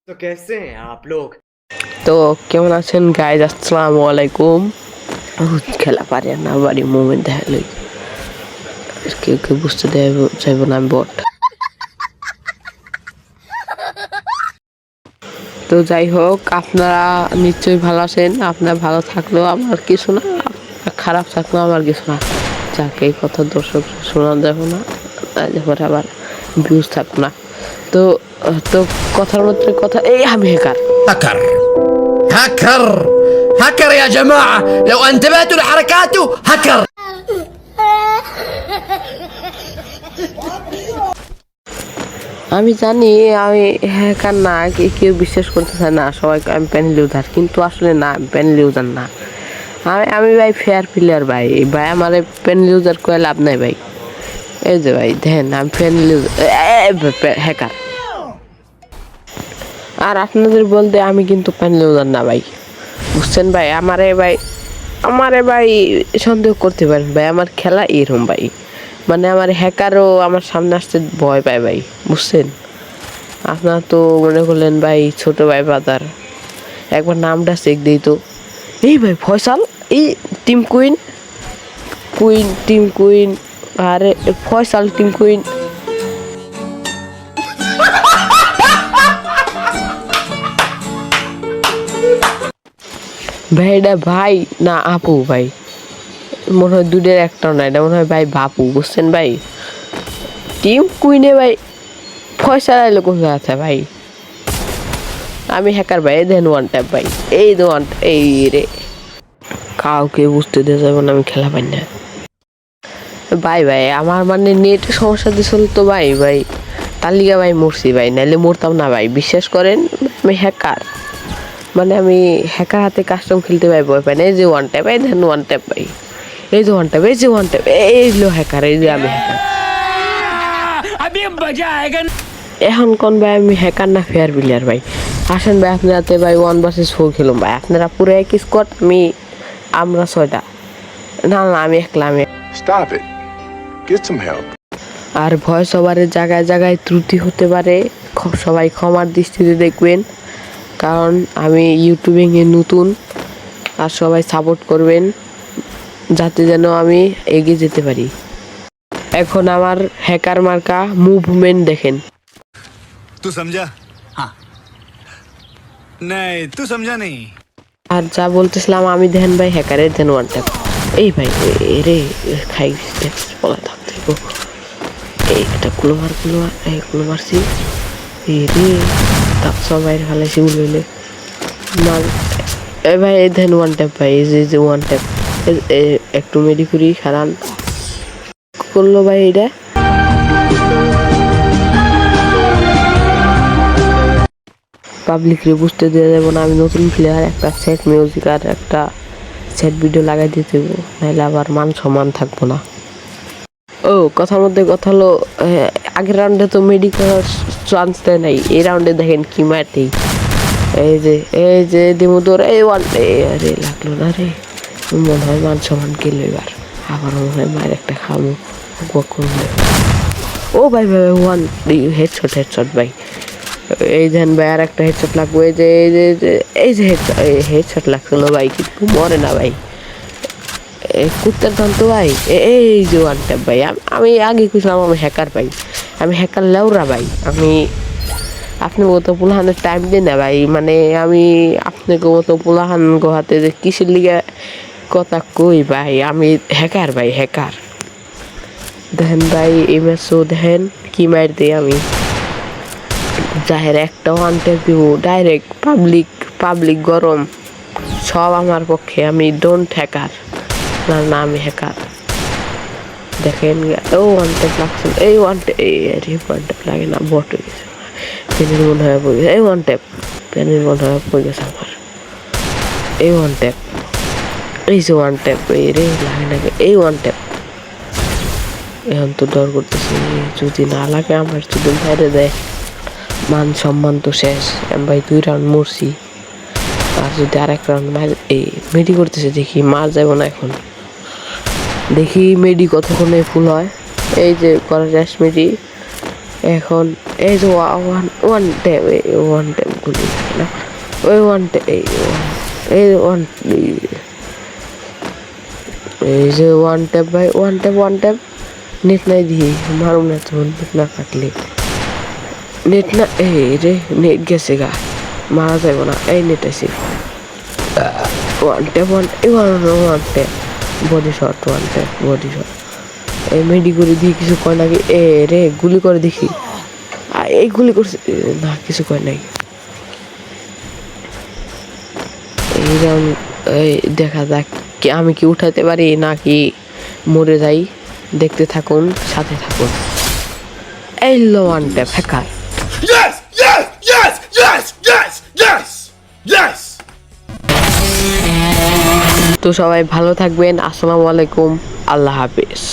तो कैसे हैं आप लोग? তো কেমন আছেন গাইজ? আসসালামু আলাইকুম। খেলা পারি না, বাড়ি মুভমেন্ট দেখা লই, কেউ কেউ বুঝতে চাইব না আমি বট। তো যাই হোক, আপনারা নিশ্চয়ই ভালো আছেন। আপনারা ভালো থাকলেও আমার কিছু না, খারাপ থাকলেও আমার কিছু না। যাকে এই কথা দর্শক শোনা যাবে না, তারপরে আবার ভিউজ থাকবো না। তো তো কথার মধ্যে কথা, এই আমি হ্যাকার। هكر هكر هكر يا جماعة، لو انتبهتوا لحركاته هكر. আমি জানি আমি হ্যাকার না, কেউ বিশ্বাস করতে চায় না, সবাই আমি প্যানেল ইউজার, কিন্তু আসলে না, আমি প্যানেল ইউজার না। আমি ভাই ফেয়ার প্লেয়ার ভাই। ভাই আমার প্যানেল ইউজার করে লাভ নাই ভাই। এই যে ভাই দেখেন, আমি প্যানেল ইউজার হ্যাকার। আর আপনাদের বলতে আমি কিন্তু প্যানেল ইউজার না ভাই, বুঝছেন ভাই? আমারে ভাই সন্দেহ করতে পারেন ভাই, আমার খেলা এরকম ভাই। মানে আমার হ্যাকারও আমার সামনে আসতে ভয় পায় ভাই, বুঝছেন? আপনার তো মনে করলেন ভাই ছোট ভাই বাদার, একবার নামটা চেক দিই তো। এই ভাই ফয়সাল, এই টিম কুইন, আরে ফয়সাল টিম কুইন। ভাই এটা ভাই না আপু ভাই, মনে হয় দুধের একটাও না, এটা মনে হয় ভাই বাপু, বুঝছেন ভাই? টিম কুইনে ভাই ফয়সাল আইলো কোথায় আছে ভাই? আমি হ্যাকার ভাই, দেন ওয়ান ট্যাপ ভাই, এই ওয়ান, এই রে কাউকে বুঝতে দিয়ে যাবো না, আমি খেলা পাই না ভাই। আমার মানে নেট সমস্যা দিছিল তো ভাই তার লিগা ভাই মরছি ভাই, নাহলে মরতাম না ভাই, বিশ্বাস করেন। আমি হ্যাকার, মানে আমি হ্যাকার হাতে কাস্টম খেলতে ভাই ভয় পাই না। এই যে ওয়ান ট্যাপ, এই দেন ওয়ান ট্যাপ ভাই, এই যে ওয়ান ট্যাপ, এই যে ওয়ান ট্যাপ, এই লো হ্যাকার, এই যে আমি হ্যাকার। এখন কোন ভাই আমি হ্যাকার না ফেয়ার প্লেয়ার ভাই? আসেন ভাই আপনারাতে ভাই 1 vs 4 খেলুম ভাই। আপনারা পুরো এক স্কোয়াড, আমরা 6টা। না আমি একলা, আমি। Stop it. Get some help. আর ভয়েস ওভারের জায়গায় জায়গায় ত্রুটি হতে পারে, সবাই ক্ষমার দৃষ্টিতে দেখবেন, কারণ আমি ইউটিউবিংয়ে নতুন। আর সবাই সাপোর্ট করবেন যাতে যেন আমি এগিয়ে যেতে পারি। এখন আমার হ্যাকার মার্কা মুভমেন্ট দেখেন। तू समझा? हाँ नहीं, तू समझा नहीं। আর যা বলতেছিলাম আমি, দেখেন ভাই হ্যাকারের দেন ওয়ান ট্যাপ। এই ভাই রে খাই পলা থাকতে এই একটা কুলো মারছি, এই রে তাপ সবাই ফেলাইছি বলে মার। এই ভাই এই দেন ওয়ান ট্যাপ ভাই, এই যে ওয়ান ট্যাপ, একটু মেডি করি খারান করলো ভাই। এইটা পাবলিকরে বুঝতে দেওয়া যাবে না আমি নতুন প্লেয়ার। একটা সেট মিউজিক আর একটা সেট ভিডিও লাগাই দিতে দেবো, নাহলে আবার মান সম্মান থাকবো না। ও কথার মধ্যে কথা হলো, আগের রাউন্ডে তো মেডিকেল চান্স দেয় নাই, এই রাউন্ডে দেখেন কি মারতে। এই যে দিমুদর, এই ওয়ান, আরে লাগলো না রে, মনে হয় মান সম্মান গেল এবার, আবার মনে হয় মায়ের একটা খামো। ও ভাই ওয়ান হেডশট ভাই, এই দেন ভাই আর একটা হেডশট লাগবে। এই যে হেডশট লাগছিল ভাই, কিন্তু মরে না ভাই, কুত্তার দাম তো ভাই। এই যে ওয়ান ট্যাপ ভাই, আমি আগে কইছিলাম আমি হ্যাকার ভাই, আমি হ্যাকার লেউরা ভাই। আপনি মতো পোলাহানের টাইম দিন না ভাই, মানে আমি আপনাকে মতো পোলাহান গোহাতে যে কিসের লিগে কথা কই ভাই, আমি হ্যাকার ভাই, হ্যাকার। দেখেন ভাই এই ম্যাচও দেখেন কি মার দিই আমি, জাহের একটা ওয়ান ট্যাপ দিব ডাইরেক্ট, পাবলিক গরম সব আমার পক্ষে। আমি ডোন্ট হ্যাকার না, আমি হ্যাকার। দেখেন ও ওয়ান ট্যাপ লাগছে, এই ওয়ান ট্যাপ লাগে না, বট হয়ে গেছে, পেনের মনে হয় পড়ে গেছে। এই ওয়ান ট্যাপ, পেনের মনে হয় পড়ে গেছে আমার, এই ওয়ান ট্যাপ, এই যে ওয়ান ট্যাপ, এই রে লাগে না, এই ওয়ান ট্যাপ। এখন তো ডর করতেছি, যদি না লাগে আমার, যদি বাইরে দেয় মান সম্মান তো শেষ। আমি ভাই 2 রাউন্ড মরছি, আর যদি আরেক রাউন্ড এই মেডি করতেছে, দেখি মার যাব না এখন, দেখি মেডি কতক্ষণে ফুল হয়। এই যে করা শেষ মেডি, এখন এই যে ওয়ান ট্যাপ গুলি না ওই ওয়ান ট্যাপ এই যে ওয়ান ট্যাপ ভাই ওয়ান ট্যাপ নেট নাই দিয়ে মারুম না তো নেট না কাটলে নেট না এই রে নেট গেছে গা মারা যাইব না এই নেট আছে one tap body shot one tap body shot এই মেডি করে দিয়ে কিছু কয় নাকি এ রে গুলি করে দেখি এই গুলি করছে না কিছু কয় নাই এইরকম এই দেখা যাক কি আমি কি উঠাতে পারি নাকি মরে যাই দেখতে থাকুন সাথে থাকুন এই low one tap hacker Yes! Yes! Yes! Yes! Yes! Yes! Yes! তো সবাই ভালো থাকবেন আসসালামু আলাইকুম আল্লাহ হাফেজ